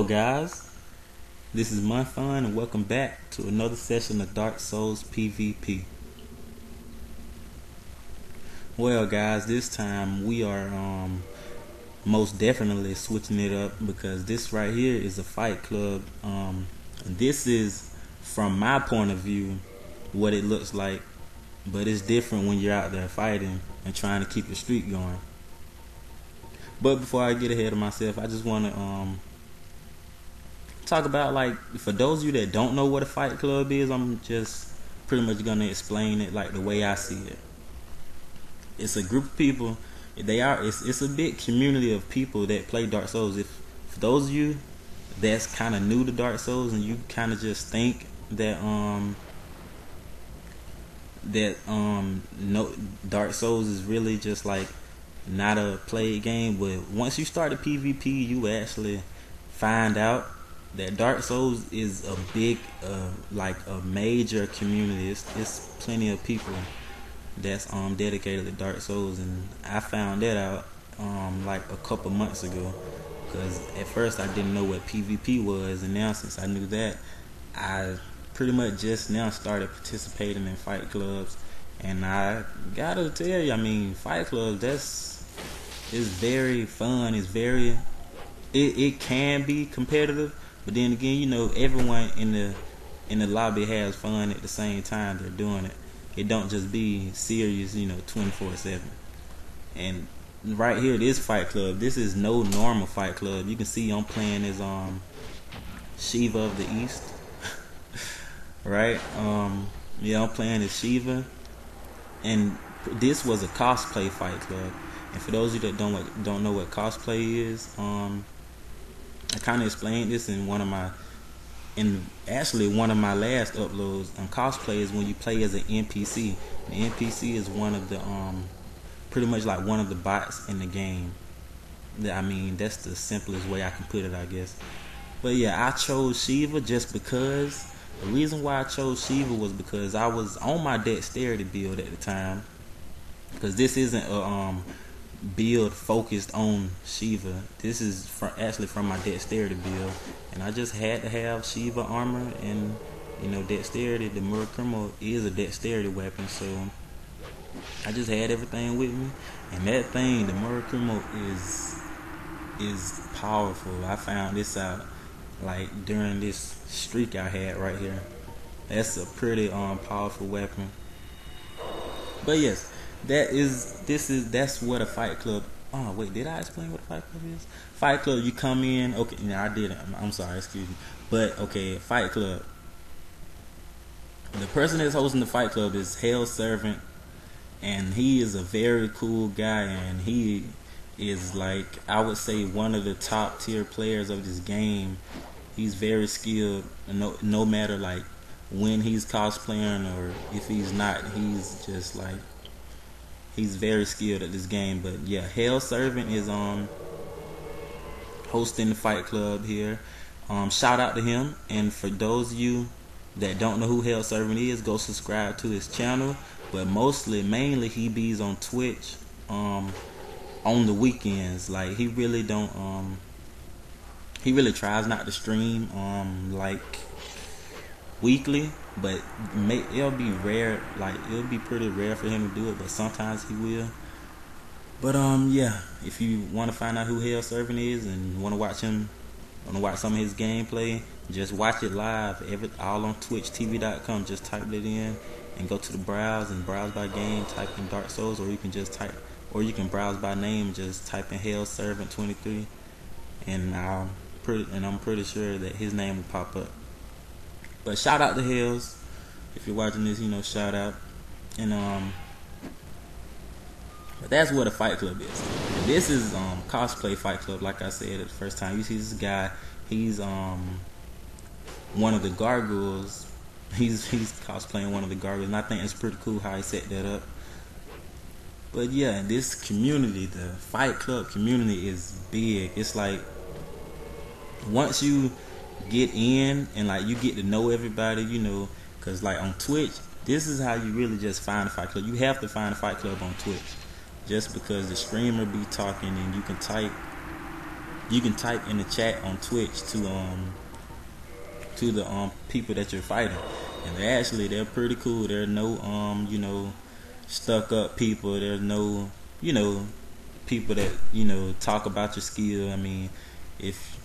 Hello guys, this is my fun and welcome back to another session of Dark Souls PvP. Well guys, this time we are most definitely switching it up because this right here is a fight club. This is, from my point of view, what it looks like, but it's different when you're out there fighting and trying to keep your streak going. But before I get ahead of myself, I just want to talk about, like, for those of you that don't know what a fight club is, I'm just pretty much gonna explain it like the way I see it. It's a group of people. It's a big community of people that play Dark Souls. For those of you that's kind of new to Dark Souls and you kind of just think that no, Dark Souls is really just like not a played game, but once you start the PvP, you actually find out that Dark Souls is a big, like a major community. It's plenty of people that's dedicated to Dark Souls, and I found that out like a couple months ago, because at first I didn't know what PvP was, and now since I knew that, I pretty much just now started participating in fight clubs. And I gotta tell you, I mean, fight clubs, it's very fun. It can be competitive, but then again, you know, everyone in the lobby has fun at the same time they're doing it. It don't just be serious, you know, 24/7. And right here, this fight club, this is no normal fight club. You can see I'm playing as Shiva of the East, right? Yeah, I'm playing as Shiva, and this was a cosplay fight club. And for those of you that don't know what cosplay is, I kind of explained this in one of my last uploads. Cosplay is when you play as an NPC. The NPC is one of the pretty much like one of the bots in the game. I mean, that's the simplest way I can put it, I guess. But yeah, I chose Shiva just because. The reason why I chose Shiva was because I was on my dexterity build at the time, because this isn't a build focused on Shiva. This is actually from my dexterity build, and I just had to have Shiva armor, and you know, dexterity, the Murakumo is a dexterity weapon, so I just had everything with me. And that thing, the Murakumo, is powerful. I found this out like during this streak I had right here. That's a pretty powerful weapon. But yes, that's what a fight club. Oh wait, did I explain what a fight club is? Fight club, you come in. Okay, no, I didn't. I'm sorry, excuse me. But okay, fight club. The person that's hosting the fight club is Hell Servant, and he is a very cool guy, and he is, like, I would say, one of the top tier players of this game. He's very skilled, no matter like when he's cosplaying or if he's not, he's just like, he's very skilled at this game. But yeah, Hell Servant is hosting the fight club here. Shout out to him. And for those of you that don't know who Hell Servant is, go subscribe to his channel. But mainly he bees on Twitch on the weekends. Like, he really don't he really tries not to stream like weekly, but it'll be rare. Like, it'll be pretty rare for him to do it, but sometimes he will. But yeah, if you want to find out who Hell Servant is and want to watch some of his gameplay, just watch it live. All on twitchtv.com. Just type it in and go to the browse and browse by game, type in Dark Souls, or you can browse by name, just type in Hell Servant 23, and I'm pretty sure that his name will pop up. But shout out to Hells. If you're watching this, you know, shout out. And but that's what a fight club is. And this is cosplay fight club. Like I said at the first time, you see this guy. He's one of the gargoyles. He's cosplaying one of the gargoyles, and I think it's pretty cool how he set that up. But yeah, this community, the fight club community, is big. It's like, once you get in and like you get to know everybody, you know, because like on Twitch, this is how you really just find a fight club. You have to find a fight club on Twitch, just because the streamer be talking and you can type you can type in the chat on Twitch to the people that you're fighting, and they're pretty cool. There are no stuck up people. There's no people that talk about your skill. I mean, if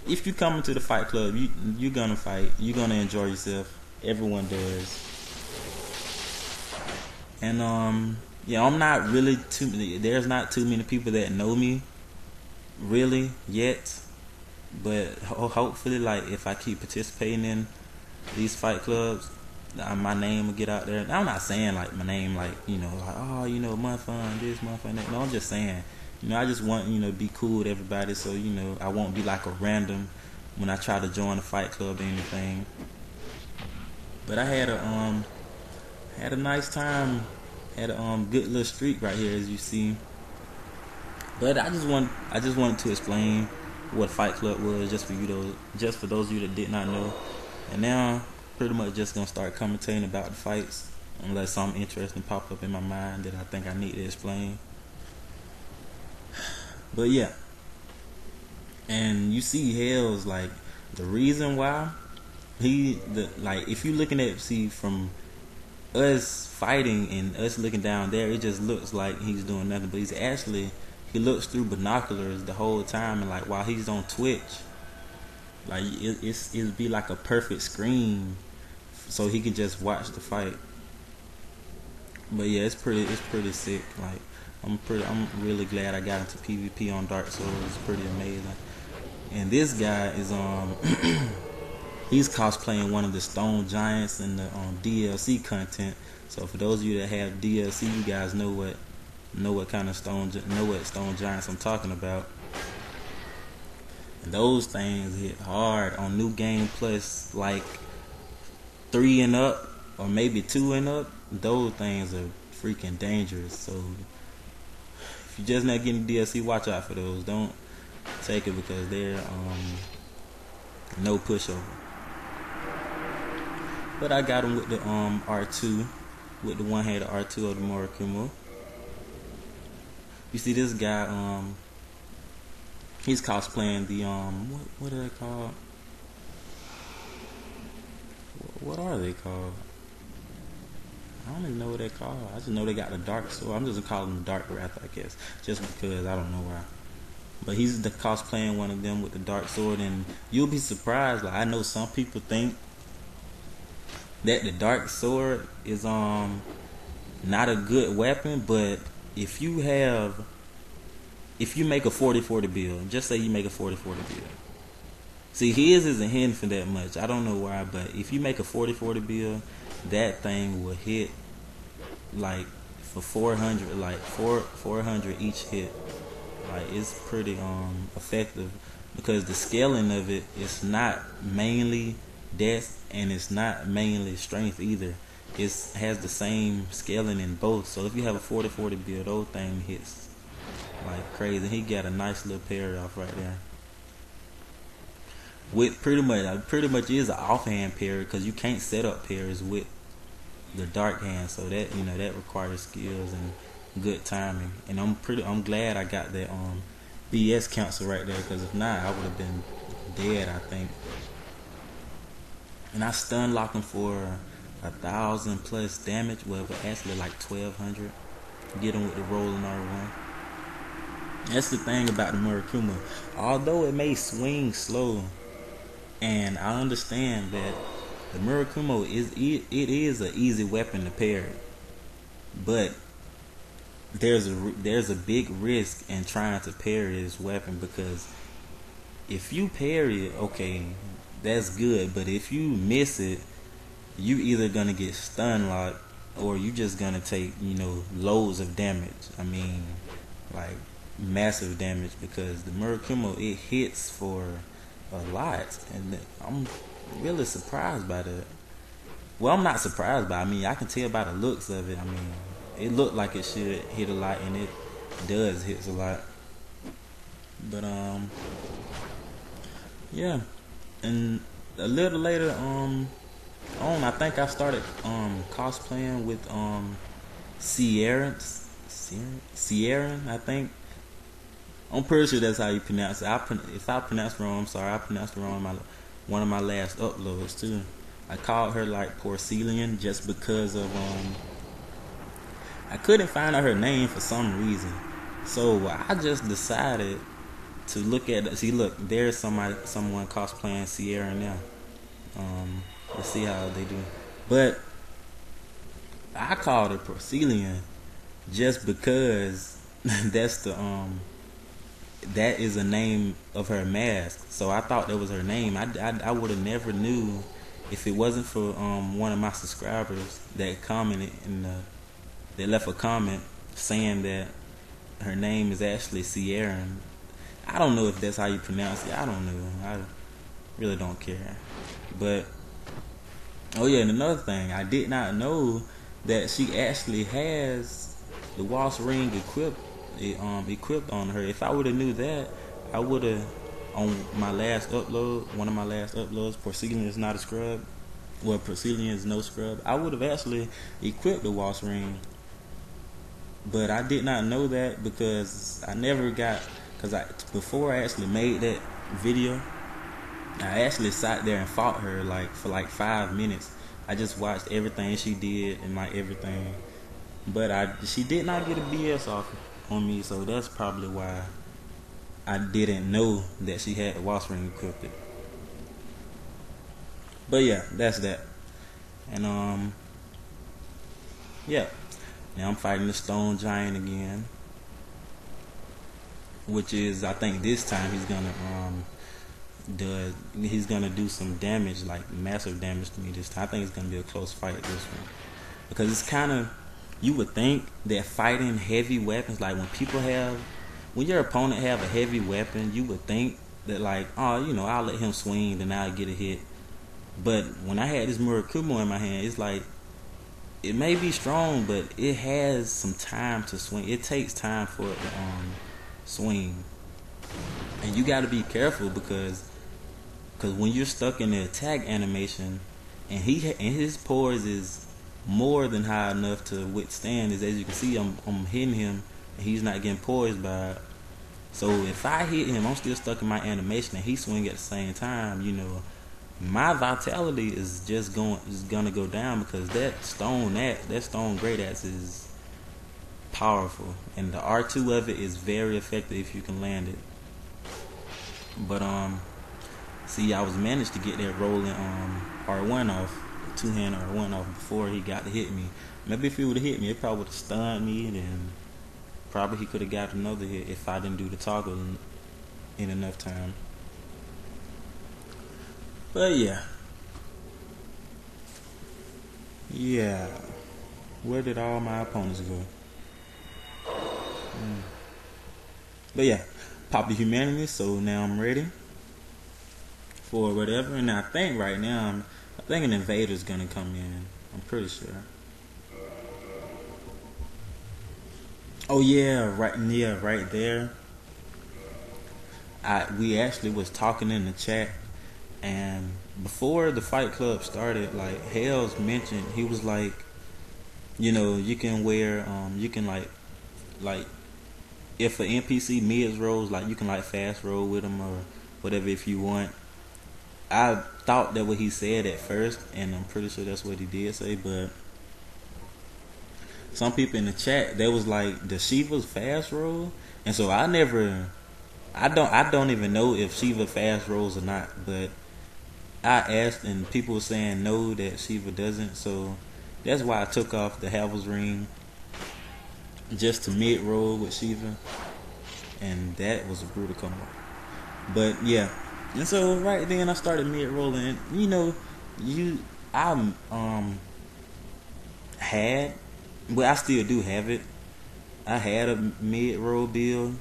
you come into the fight club, you're gonna fight. You're gonna enjoy yourself. Everyone does. And yeah, I'm not really there's not too many people that know me really yet, but hopefully, like, if I keep participating in these fight clubs, my name will get out there. I'm not saying like my name like like, oh, Mudfun this, Mudfun that. No, I'm just saying, I just want to be cool with everybody, so I won't be like a random when I try to join a fight club or anything. But I had a nice time, had a good little streak right here, as you see. But I just wanted to explain what Fight Club was, just for those of you that did not know. And now, pretty much just gonna start commentating about the fights, unless something interesting pop up in my mind that I think I need to explain. But yeah, and you see, Hell's like the reason why if you looking at from us fighting and us looking down there, it just looks like he's doing nothing, but he looks through binoculars the whole time, and like while he's on Twitch, like it'll be like a perfect screen, so he can just watch the fight. But yeah, it's pretty sick. Like I'm really glad I got into PvP on Dark Souls. It's pretty amazing. And this guy is he's cosplaying one of the Stone Giants in the DLC content. So for those of you that have DLC, you guys know what kind of Stone Giants I'm talking about. And those things hit hard on New Game Plus, like 3 and up, or maybe 2 and up. Those things are freaking dangerous. So if you're just not getting DLC, watch out for those. Don't take it because they're no pushover. But I got him with the R2, with the one-handed R2 of the Murakumo. You see this guy, he's cosplaying the what are they called? What are they called? I don't even know what they're called. I just know they got the dark sword. I'm just gonna call them the Dark Wrath, I guess, just because I don't know why. But he's cosplaying one of them with the dark sword, and you'll be surprised. Like, I know some people think that the dark sword is not a good weapon, but if you make a 40-40 build, just say you make a 40-40 build. See, his isn't hitting for that much. I don't know why, but if you make a 40-40 build, that thing will hit like for 400, like 400 each hit. Like, it's pretty effective, because the scaling of it is not mainly death and it's not mainly strength either. It has the same scaling in both. So if you have a 40-40 build, those thing hits like crazy. He got a nice little parry off right there. With pretty much is an offhand parry, because you can't set up parries with the dark hand. So that that requires skills and good timing. And I'm glad I got that BS cancel right there, because if not, I would have been dead, I think. And I stun lock him for 1,000 plus damage. Well, but actually like 1,200. Get him with the rolling R1. That's the thing about the Murakumo. Although it may swing slow, and I understand that the Murakumo is an easy weapon to parry, but there's a big risk in trying to parry this weapon, because if you parry it, okay, that's good, but if you miss it, you either gonna get stun locked, or you just gonna take loads of damage. I mean, like massive damage, because the Murakumo, it hits for a lot, and I'm really surprised by that. Well, I'm not surprised by it. I mean, I can tell by the looks of it. I mean, it looked like it should hit a lot, and it does hit a lot. But yeah. And a little later I think I started cosplaying with Sierra, I think. I'm pretty sure that's how you pronounce it. If I pronounce wrong, I'm sorry. I pronounced it wrong. One of my last uploads too. I called her like Porcelain just because of I couldn't find out her name for some reason. So I just decided to look at. See, look, there's someone cosplaying Sierra now. Let's see how they do. But I called her Porcelain just because that's the that is a name of her mask. So I thought that was her name. I would have never knew if it wasn't for one of my subscribers that commented that left a comment saying that her name is actually Sierra. I don't know if that's how you pronounce it. I don't know. I really don't care. But oh yeah, and another thing, I did not know that she actually has the Wasp ring equipped on her. If I would have knew that, I would have on my last upload, one of my last uploads, Porcelain is not a scrub. Well, Porcelain is no scrub. I would have actually equipped the Wasp ring, but I did not know that because I never got. Before I actually made that video, I actually sat there and fought her for 5 minutes. I just watched everything she did and everything, but she did not get a BS offer on me, so that's probably why I didn't know that she had the Wasp ring equipped. But yeah, that's that. And yeah, now I'm fighting the Stone Giant again, which is, I think this time he's gonna do some damage, like massive damage to me this time. I think it's gonna be a close fight this one, because it's kind of, you would think that fighting heavy weapons, like when your opponent have a heavy weapon, you would think that I'll let him swing, then I'll get a hit. But when I had this Murakumo in my hand, it's like, it may be strong, but it has some time to swing. It takes time for it to swing, and you got to be careful because when you're stuck in the attack animation, and his poise is more than high enough to withstand, as you can see, I'm hitting him and he's not getting poised by it. So if I hit him, I'm still stuck in my animation, and he swing at the same time, my vitality is gonna go down, because that stone great axe is powerful, and the R2 of it is very effective if you can land it. But see, I was managed to get that rolling R1 off, two-hand R1 off before he got to hit me. Maybe if he would have hit me, it probably would have stunned me, and then probably he could have got another hit if I didn't do the toggle in enough time. But yeah, where did all my opponents go? But yeah, Pop the Humanity. So now I'm ready for whatever, and I think right now I think an invader's gonna come in. I'm pretty sure. Oh yeah, right there. We actually was talking in the chat, and before the Fight Club started, Hells mentioned, he was like, you can wear you can like if an NPC mids rolls, you can fast roll with them or whatever if you want. I thought that what he said at first, and I'm pretty sure that's what he did say, but some people in the chat, they was like, does Shiva's fast roll? And so I don't even know if Shiva fast rolls or not, but I asked, and people were saying no, that Shiva doesn't, so that's why I took off the Havel's ring just to mid roll with Shiva, and that was a brutal combo. But yeah, and so right then I started mid rolling, and I still do have it. I had a mid roll build,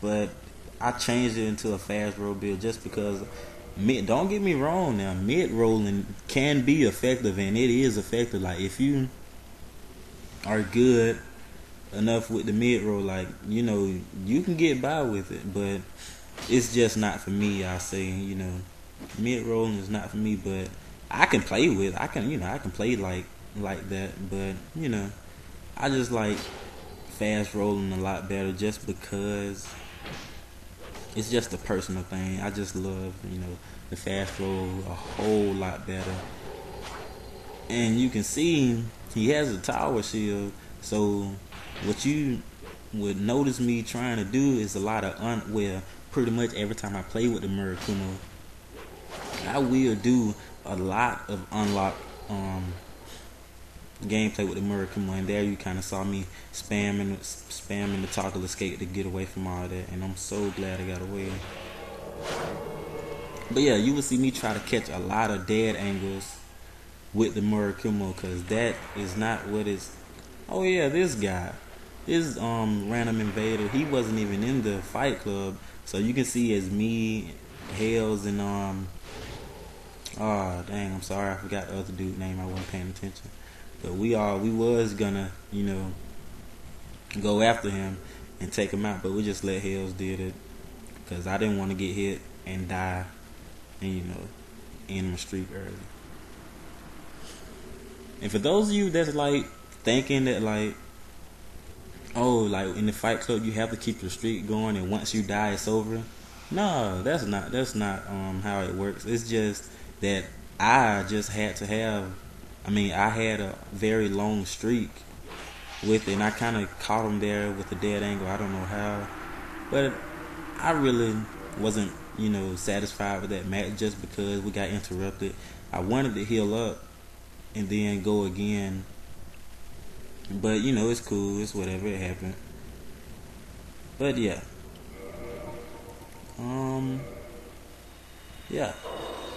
but I changed it into a fast roll build just because don't get me wrong now, mid rolling can be effective, and it is effective. If you are good enough with the mid roll, you can get by with it, but it's just not for me. I say, mid rolling is not for me, but I can play I can play like that, but I just fast rolling a lot better, just because it's just a personal thing. I just love, the fast roll a whole lot better. And you can see he has a tower shield, so what you would notice me trying to do is a lot of pretty much every time I play with the Murakumo, I will do a lot of unlock gameplay with the Murakumo, and there you kind of saw me spamming the toggle escape to get away from all that, and I'm so glad I got away. But yeah, you will see me try to catch a lot of dead angles with the Murakumo, because that is not what it's. Oh yeah, this guy, this random invader, he wasn't even in the fight club, so you can see as me, Hales, and oh dang, I'm sorry, I forgot the other dude's name, I wasn't paying attention. But we was gonna, go after him and take him out, but we just let Hales did it, because I didn't want to get hit and die, and end my streak early. And for those of you that's like thinking that like, oh, like in the fight club you have to keep your streak going, and once you die it's over. No, that's not how it works. It's just that I just had to have. I had a very long streak with it, and I kind of caught him there with a dead angle. I don't know how, but I really wasn't, satisfied with that match just because we got interrupted. I wanted to heal up and then go again, but it's cool. It's whatever, it happened. But yeah,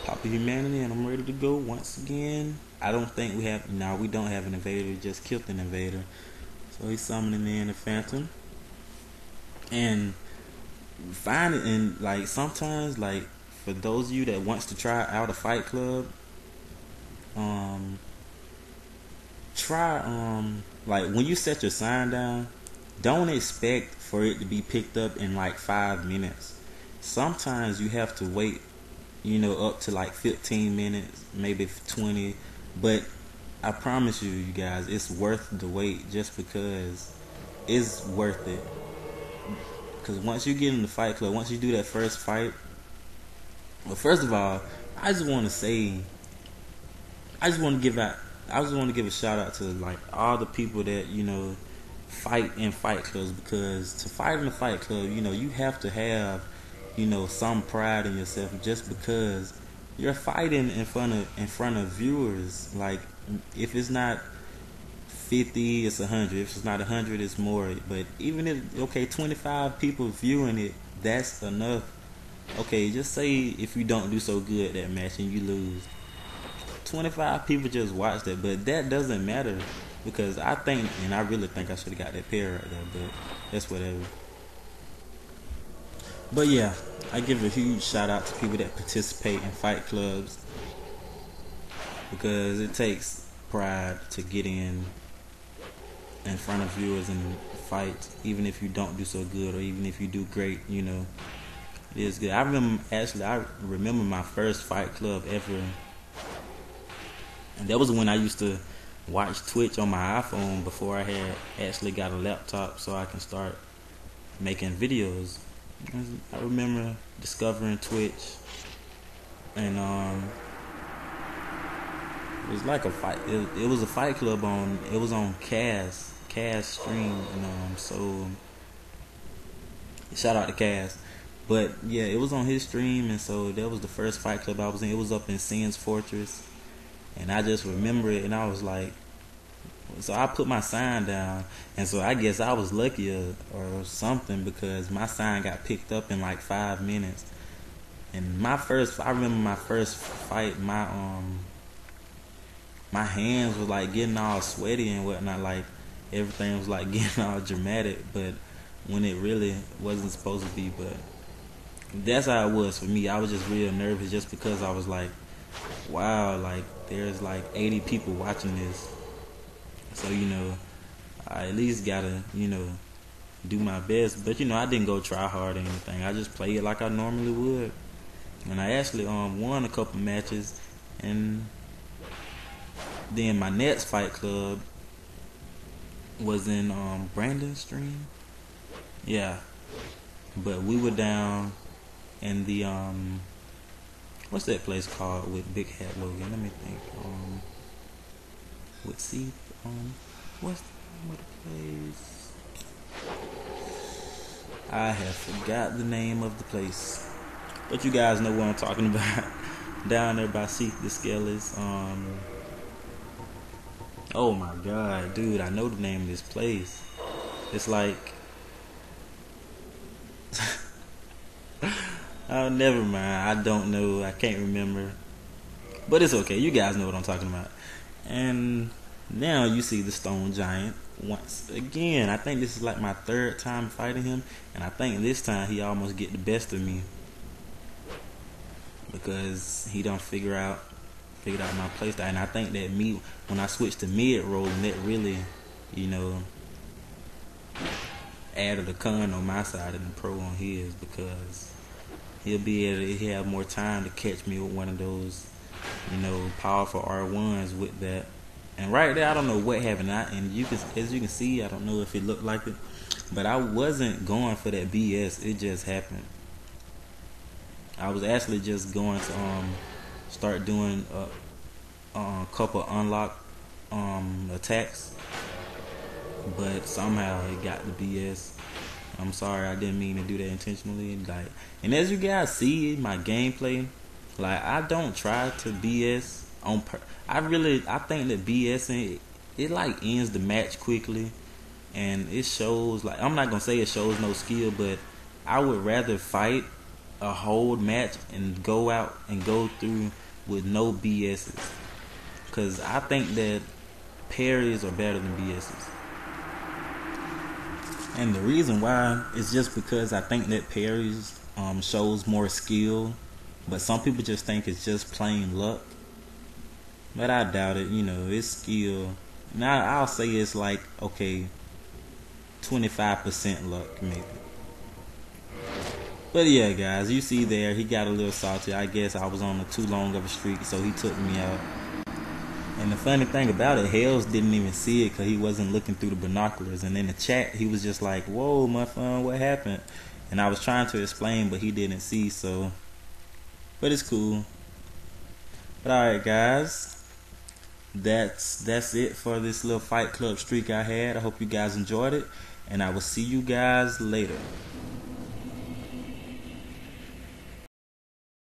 Pop of Humanity, and I'm ready to go once again. I don't think we have. No, we don't have an invader. We just killed an invader. So he's summoning in the Phantom. And find it, and like sometimes, like for those of you that wants to try out a fight club, try like when you set your sign down, don't expect for it to be picked up in like 5 minutes. Sometimes you have to wait, up to like 15 minutes, maybe 20. But I promise you guys, it's worth the wait, just because it's worth it. Because once you get in the fight club, once you do that first fight, well, first of all, I just want to give a shout out to like all the people that fight in fight clubs, because to fight in a fight club, you have to have some pride in yourself, just because you're fighting in front of viewers. Like, if it's not 50, it's 100. If it's not 100, it's more. But even if 25 people viewing it, that's enough. Okay, just say if you don't do so good that match and you lose, 25 people just watched it, but that doesn't matter, because I really think I should have got that pair right there, but that's whatever. But yeah, I give a huge shout out to people that participate in fight clubs, because it takes pride to get in front of viewers and fight, even if you don't do so good, or even if you do great, it is good. I remember my first fight club ever, and that was when I used to watch Twitch on my iPhone before I had actually got a laptop so I can start making videos. I remember discovering Twitch, and it was like a fight. It was a fight club it was on Cass stream, and so shout out to Cass. But yeah, it was on his stream, and so that was the first fight club I was in. It was up in Sin's Fortress, and I just remember it, and I was like, so I put my sign down, and so I guess I was lucky or something, because my sign got picked up in like 5 minutes. And I remember my first fight, my hands were like getting all sweaty and whatnot, like everything was like getting all dramatic, but when it really wasn't supposed to be. But that's how it was for me. I was just real nervous, just because I was like, wow, like there's like 80 people watching this. So, I at least gotta, do my best. But, I didn't go try hard or anything. I just played it like I normally would. And I actually won a couple matches. And then my next fight club, was in Brandon Stream. Yeah, but we were down in the what's that place called with Big Hat Logan? Let me think. With C what's the name of the place? I have forgot the name of the place. But you guys know what I'm talking about. Down there by Seek the Skellies. Oh my god, dude, I know the name of this place. It's like oh, never mind. I don't know. I can't remember. But it's okay. You guys know what I'm talking about. And now you see the Stone Giant once again. I think this is like my third time fighting him, and I think this time he almost get the best of me because he done figured out my playstyle. And I think that when I switched to mid rolling, that really, you know, added a con on my side and the pro on his, because he'll be able to have more time to catch me with one of those, you know, powerful R1s with that. And right there, I don't know what happened. And as you can see, I don't know if it looked like it, but I wasn't going for that BS. It just happened. I was actually just going to start doing a couple unlock attacks, but somehow it got the BS. I'm sorry, I didn't mean to do that intentionally. Like, and as you guys see my gameplay, like, I don't try to BS on I think that BSing it like ends the match quickly, and it shows, like, I'm not gonna say it shows no skill, but I would rather fight a whole match and go out and go through with no BSs, because I think that parries are better than BSs. And the reason why is just because I think that parries shows more skill, but some people just think it's just plain luck. But I doubt it. You know, it's skill. Now I'll say it's like, okay, 25% luck maybe. But yeah, guys, you see there, he got a little salty. I guess I was on too long of a streak, so he took me out. And the funny thing about it, Hells didn't even see it because he wasn't looking through the binoculars. And in the chat, he was just like, "Whoa, my fun, what happened?" And I was trying to explain, but he didn't see. So, but it's cool. But all right, guys, that's it for this little Fight Club streak I had. I hope you guys enjoyed it, and I will see you guys later.